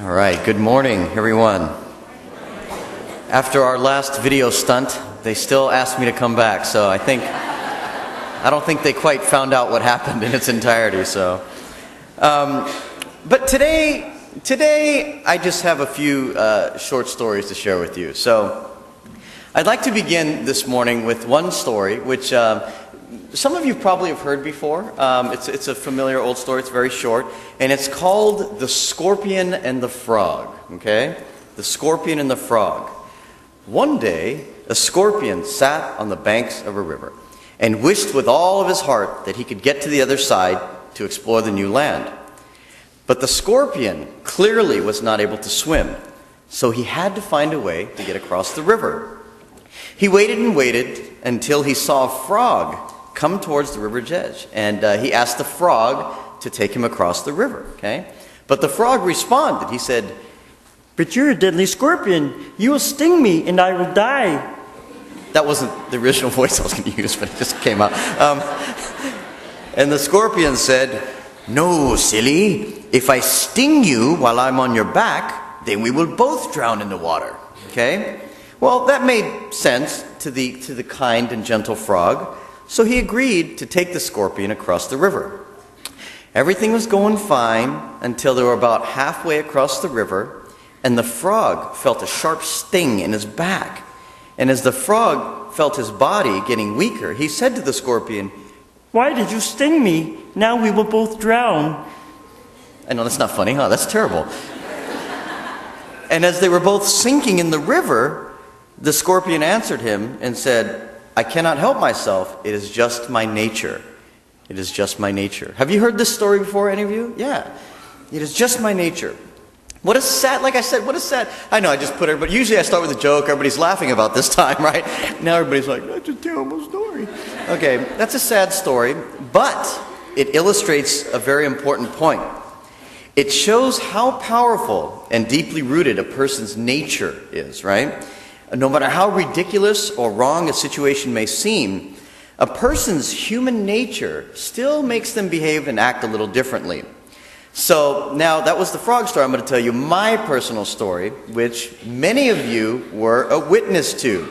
All right, good morning, everyone. After our last video stunt, they still asked me to come back, so I don't think they quite found out what happened in its entirety. But today I just have a few short stories to share with you. So I'd like to begin this morning with one story, which some of you probably have heard before. It's a familiar old story. It's very short, and it's called The Scorpion and the Frog. Okay? The Scorpion and the Frog. One day, a scorpion sat on the banks of a river and wished with all of his heart that he could get to the other side to explore the new land. But the scorpion clearly was not able to swim, so he had to find a way to get across the river. He waited and waited until he saw a frog come towards the river's edge, and he asked the frog to take him across the river. Okay? But the frog responded. He said, "But you're a deadly scorpion. You will sting me and I will die." That wasn't the original voice I was going to use, but it just came out. And the scorpion said, "No, silly. If I sting you while I'm on your back, then we will both drown in the water." Okay? Well, that made sense to the kind and gentle frog, so he agreed to take the scorpion across the river. Everything was going fine until they were about halfway across the river, and the frog felt a sharp sting in his back. And as the frog felt his body getting weaker, he said to the scorpion, "Why did you sting me? Now we will both drown." I know, that's not funny, huh? That's terrible. And as they were both sinking in the river, the scorpion answered him and said, "I cannot help myself. It is just my nature. It is just my nature." Have you heard this story before, any of you? Yeah. It is just my nature. What a sad, like I said, what a sad, I know I just put everybody, usually I start with a joke, everybody's laughing about this time, right? Now everybody's like, "That's a terrible story." Okay, that's a sad story, but it illustrates a very important point. It shows how powerful and deeply rooted a person's nature is, right? No matter how ridiculous or wrong a situation may seem, a person's human nature still makes them behave and act a little differently. So now that was the frog story. I'm going to tell you my personal story, which many of you were a witness to.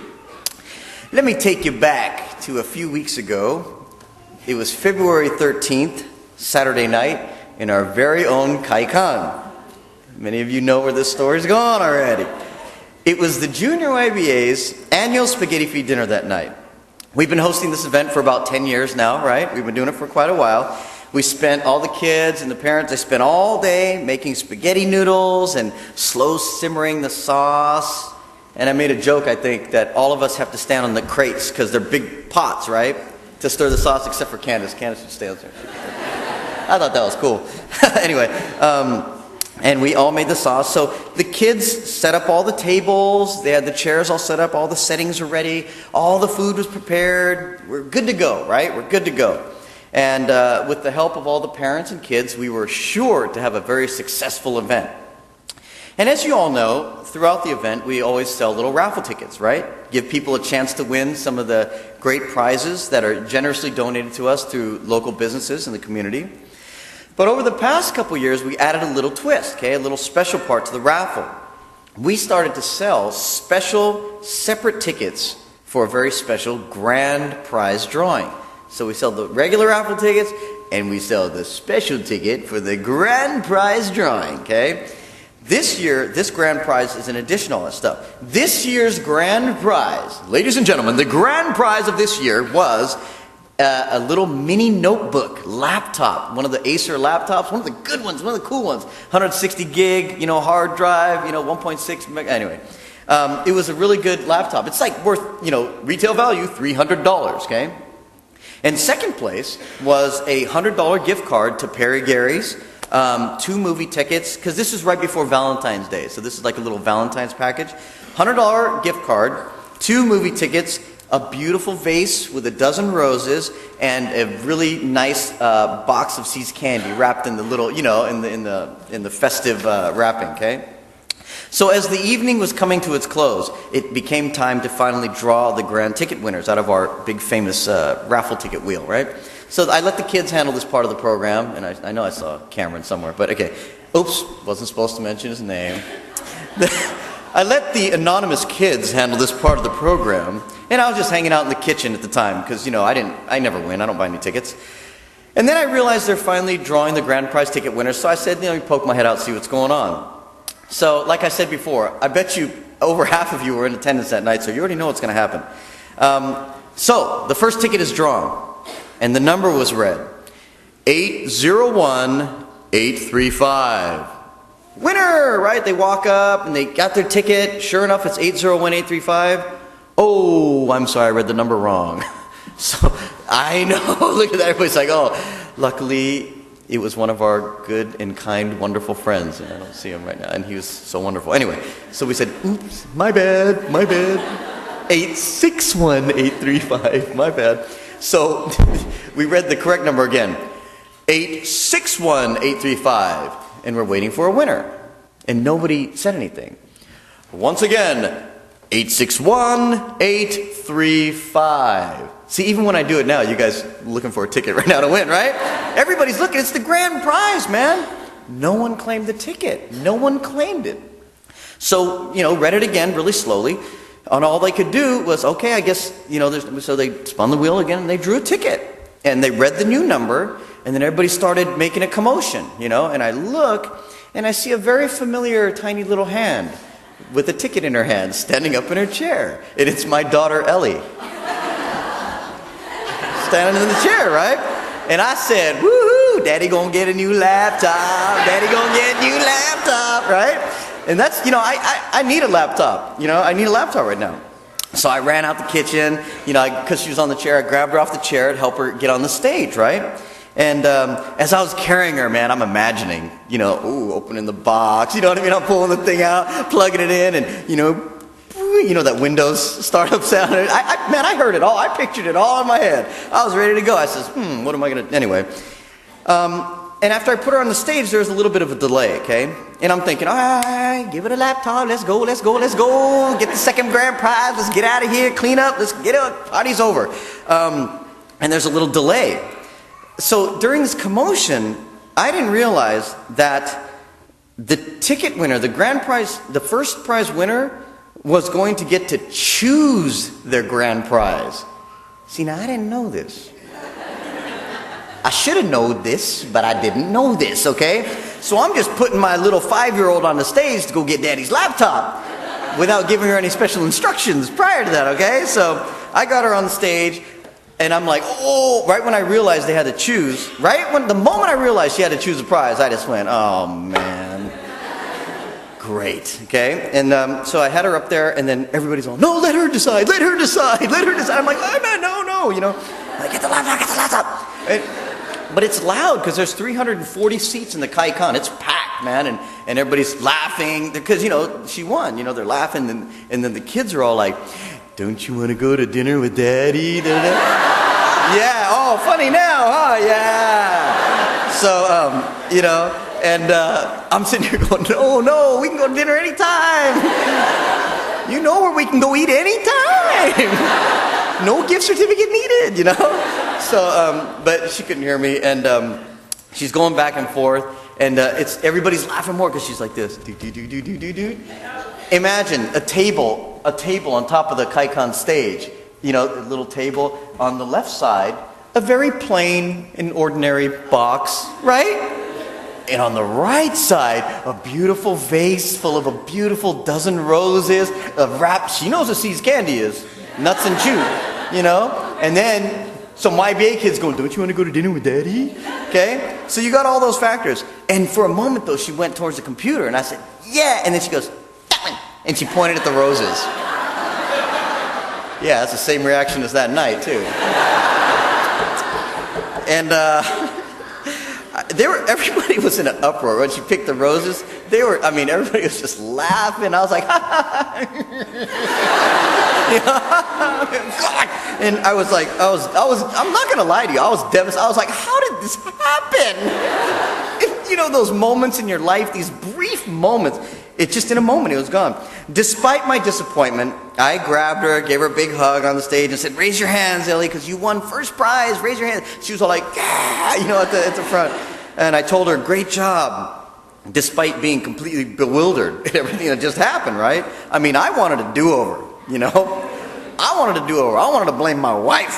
Let me take you back to a few weeks ago. It was February 13th, Saturday night, in our very own Kaikan. Many of you know where this story's gone already. It was the Junior YBA's annual Spaghetti Feed dinner that night. We've been hosting this event for about 10 years now, right? We've been doing it for quite a while. We spent, all the kids and the parents, they spent all day making spaghetti noodles and slow simmering the sauce. And I made a joke, I think, that all of us have to stand on the crates because they're big pots, right? To stir the sauce, except for Candace. Candace should stay on there. I thought that was cool. Anyway, and we all made the sauce. So the kids set up all the tables. They had the chairs all set up. All the settings were ready. All the food was prepared. We're good to go, right? We're good to go. And with the help of all the parents and kids, we were sure to have a very successful event. And as you all know, throughout the event, we always sell little raffle tickets, right? Give people a chance to win some of the great prizes that are generously donated to us through local businesses in the community. But over the past couple years, we added a little twist, okay, a little special part to the raffle. We started to sell special, separate tickets for a very special grand prize drawing. So we sell the regular raffle tickets, and we sell the special ticket for the grand prize drawing, okay? This year, this grand prize is in addition to all that stuff. This year's grand prize, ladies and gentlemen, the grand prize of this year was a little mini notebook laptop, one of the Acer laptops, one of the good ones, one of the cool ones, 160 gig, hard drive, 1.6 meg. Anyway, it was a really good laptop. It's like worth, retail value $300, okay? And second place was a $100 gift card to Perry Gary's, 2 movie tickets, because this is right before Valentine's Day, so this is like a little Valentine's package. $100 gift card, 2 movie tickets, a beautiful vase with a dozen roses, and a really nice box of See's candy wrapped in the little, in the festive wrapping, okay? So as the evening was coming to its close, it became time to finally draw the grand ticket winners out of our big famous raffle ticket wheel, right? So I let the kids handle this part of the program, and I know I saw Cameron somewhere, but okay. Oops, wasn't supposed to mention his name. I let the anonymous kids handle this part of the program, and I was just hanging out in the kitchen at the time because, I never win. I don't buy any tickets. And then I realized they're finally drawing the grand prize ticket winners, so I said, poke my head out, see what's going on. So, like I said before, I bet you over half of you were in attendance that night, so you already know what's going to happen. So, the first ticket is drawn, and the number was read. 801835. Winner, right? They walk up, and they got their ticket. Sure enough, it's 801835. Oh, I'm sorry, I read the number wrong. So, I know, look at that, everybody's like, oh, luckily it was one of our good and kind, wonderful friends, and I don't see him right now, and he was so wonderful. Anyway, so we said, oops, my bad, 861835, my bad. So, we read the correct number again, 861835, and we're waiting for a winner, and nobody said anything. Once again, 861835. See, even when I do it now, you guys looking for a ticket right now to win, right? Everybody's looking. It's the grand prize, man. No one claimed the ticket. No one claimed it. So, read it again really slowly. And all they could do was, okay, I guess, so they spun the wheel again and they drew a ticket. And they read the new number. And then everybody started making a commotion, And I look and I see a very familiar tiny little hand with a ticket in her hand standing up in her chair. And it's my daughter, Ellie. Standing in the chair, right? And I said, woohoo, daddy gonna get a new laptop, right? And that's, I need a laptop, I need a laptop right now. So I ran out the kitchen, because she was on the chair, I grabbed her off the chair to help her get on the stage, right? And as I was carrying her, man, I'm imagining, opening the box, I'm pulling the thing out, plugging it in, and, that Windows startup sound. I heard it all. I pictured it all in my head. I was ready to go. I says, what am I going to... Anyway. And after I put her on the stage, there was a little bit of a delay, okay? And I'm thinking, all right, give it a laptop. Let's go. Get the second grand prize. Let's get out of here. Clean up. Let's get out. Party's over. And there's a little delay. So during this commotion, I didn't realize that the ticket winner, the grand prize, the first prize winner, was going to get to choose their grand prize. See, now I didn't know this. I should have known this, but I didn't know this, okay? So I'm just putting my little 5-year-old on the stage to go get daddy's laptop without giving her any special instructions prior to that, okay? So I got her on the stage, and I'm like, oh, right when I realized they had to choose, the moment I realized she had to choose a prize, I just went, oh, man. Great, okay? And so I had her up there, and then everybody's all, no, let her decide. I'm like, oh, no, like, get the laptop. But it's loud, because there's 340 seats in the Kaikan. It's packed, man, and everybody's laughing, because, she won. They're laughing, and then the kids are all like, don't you want to go to dinner with Daddy? Yeah, oh, funny now, huh? Yeah. So, and I'm sitting here going, no, we can go to dinner anytime. You know where we can go eat anytime. No gift certificate needed, So, but she couldn't hear me, and she's going back and forth, and everybody's laughing more because she's like this. Do. Imagine a table on top of the Kaikan stage. A little table on the left side, a very plain and ordinary box, right? And on the right side, a beautiful vase full of a beautiful dozen roses of wrapped. She knows what seeds candy is. Nuts and chew, And then some YBA kids going, don't you want to go to dinner with Daddy? Okay? So you got all those factors. And for a moment, though, she went towards the computer. And I said, yeah. And then she goes, that one. And she pointed at the roses. Yeah, that's the same reaction as that night, too. And everybody was in an uproar when she picked the roses. Everybody was just laughing. I was like, and I was like, I'm not gonna lie to you, I was devastated. I was like, how did this happen? Those moments in your life, these brief moments. It's just in a moment, it was gone. Despite my disappointment, I grabbed her, gave her a big hug on the stage and said, raise your hands, Ellie, because you won first prize, raise your hands. She was all like, at the front. And I told her, great job. despite being completely bewildered at everything that just happened, right? I mean, I wanted a do-over, you know? I wanted a do-over. I wanted to blame my wife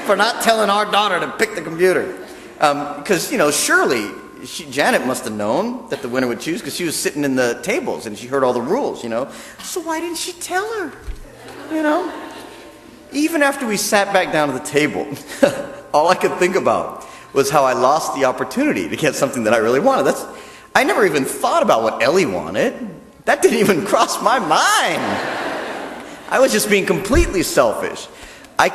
for not telling our daughter to pick the computer. Because, you know, surely Janet must have known that the winner would choose because she was sitting in the tables and she heard all the rules, you know? So why didn't she tell her, you know? Even after we sat back down to the table, all I could think about was how I lost the opportunity to get something that I really wanted. I never even thought about what Ellie wanted. That didn't even cross my mind. I was just being completely selfish. I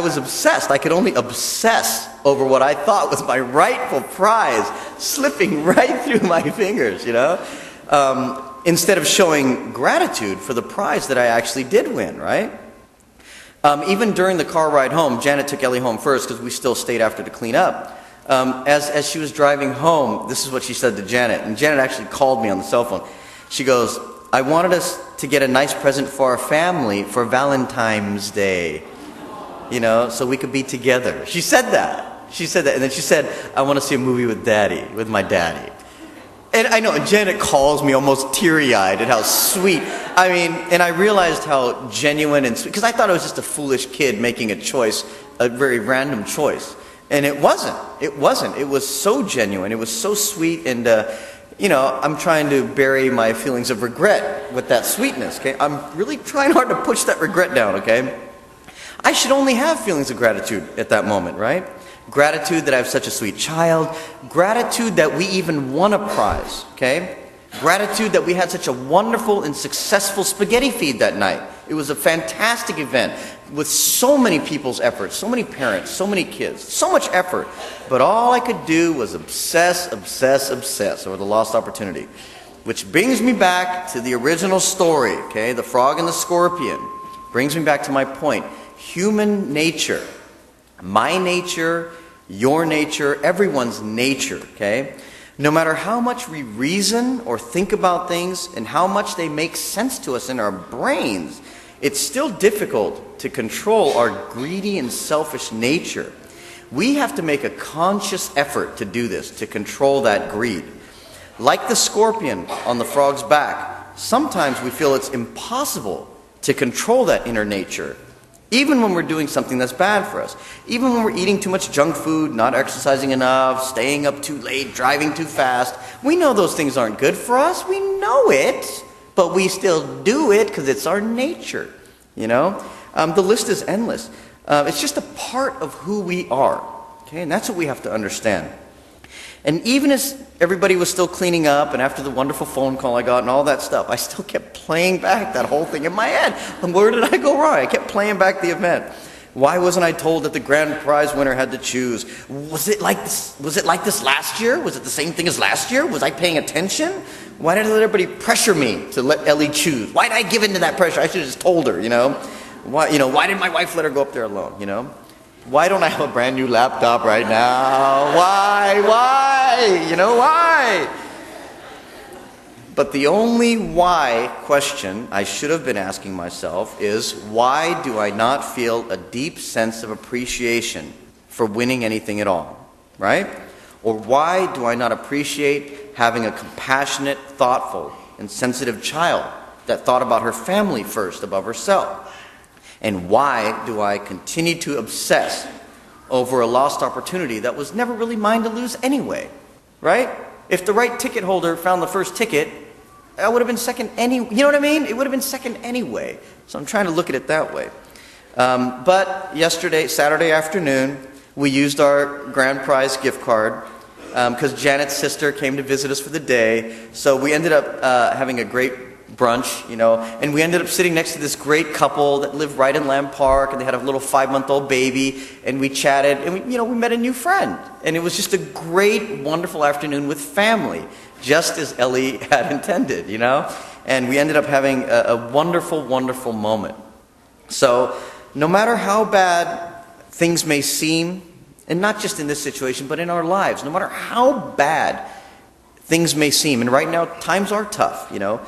was obsessed. I could only obsess over what I thought was my rightful prize slipping right through my fingers, you know? Instead of showing gratitude for the prize that I actually did win, right? Even during the car ride home, Janet took Ellie home first because we still stayed after to clean up. As she was driving home, this is what she said to Janet. And Janet actually called me on the cell phone. She goes, I wanted us to get a nice present for our family for Valentine's Day. You know, so we could be together. She said that. And then she said, I want to see a movie with my daddy. And I know, and Janet calls me almost teary-eyed at how sweet. I mean, and I realized how genuine and sweet, because I thought I was just a foolish kid making a choice, a very random choice. And it wasn't. It was so genuine. It was so sweet. And, you know, I'm trying to bury my feelings of regret with that sweetness, okay? I'm really trying hard to push that regret down, okay? I should only have feelings of gratitude at that moment, right? Gratitude that I have such a sweet child. Gratitude that we even won a prize, okay? Gratitude that we had such a wonderful and successful spaghetti feed that night. It was a fantastic event with so many people's efforts, so many parents, so many kids, so much effort. But all I could do was obsess over the lost opportunity. Which brings me back to the original story, okay? The frog and the scorpion. Brings me back to my point. Human nature, my nature, your nature, everyone's nature, okay? No matter how much we reason or think about things and how much they make sense to us in our brains, it's still difficult to control our greedy and selfish nature. We have to make a conscious effort to do this, to control that greed. Like the scorpion on the frog's back, sometimes we feel it's impossible to control that inner nature, even when we're doing something that's bad for us. Even when we're eating too much junk food, not exercising enough, staying up too late, driving too fast. We know those things aren't good for us. We know it, but we still do it because it's our nature, you know? The list is endless. It's just a part of who we are, okay? And that's what we have to understand. And even as everybody was still cleaning up, and after the wonderful phone call I got and all that stuff, I still kept playing back that whole thing in my head. And where did I go wrong? I kept playing back the event. Why wasn't I told that the grand prize winner had to choose? Was it like this last year? Was it the same thing as last year? Was I paying attention? Why did everybody pressure me to let Ellie choose? Why did I give in to that pressure? I should have just told her, you know? Why did my wife let her go up there alone, you know? Why don't I have a brand new laptop right now? Why? You know, why? But the only why question I should have been asking myself is, why do I not feel a deep sense of appreciation for winning anything at all, right? Or why do I not appreciate having a compassionate, thoughtful, and sensitive child that thought about her family first above herself? And why do I continue to obsess over a lost opportunity that was never really mine to lose anyway, right? If the right ticket holder found the first ticket, I would have been second you know what I mean? It would have been second anyway. So I'm trying to look at it that way. But yesterday, Saturday afternoon, we used our grand prize gift card because Janet's sister came to visit us for the day. So we ended up having a great brunch, you know, and we ended up sitting next to this great couple that lived right in Lamb Park, and they had a little 5-month-old baby, and we chatted, and we met a new friend, and it was just a great, wonderful afternoon with family, just as Ellie had intended, you know, and we ended up having a wonderful, wonderful moment. So no matter how bad things may seem, and not just in this situation, but in our lives, no matter how bad things may seem, and right now times are tough, you know,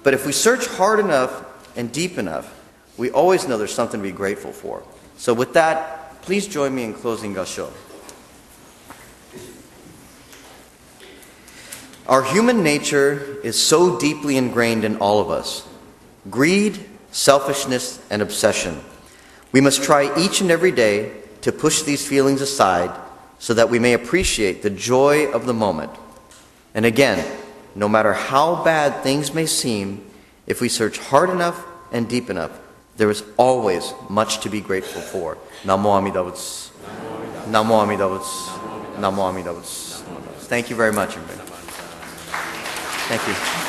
but if we search hard enough and deep enough, we always know there's something to be grateful for. So with that, please join me in closing Gasho. Our human nature is so deeply ingrained in all of us. Greed, selfishness, and obsession. We must try each and every day to push these feelings aside so that we may appreciate the joy of the moment. And again, no matter how bad things may seem, if we search hard enough and deep enough, there is always much to be grateful for. Namo Amida Butsu. Namo Amida Butsu. Namo Amida Butsu. Thank you very much, everybody. Thank you.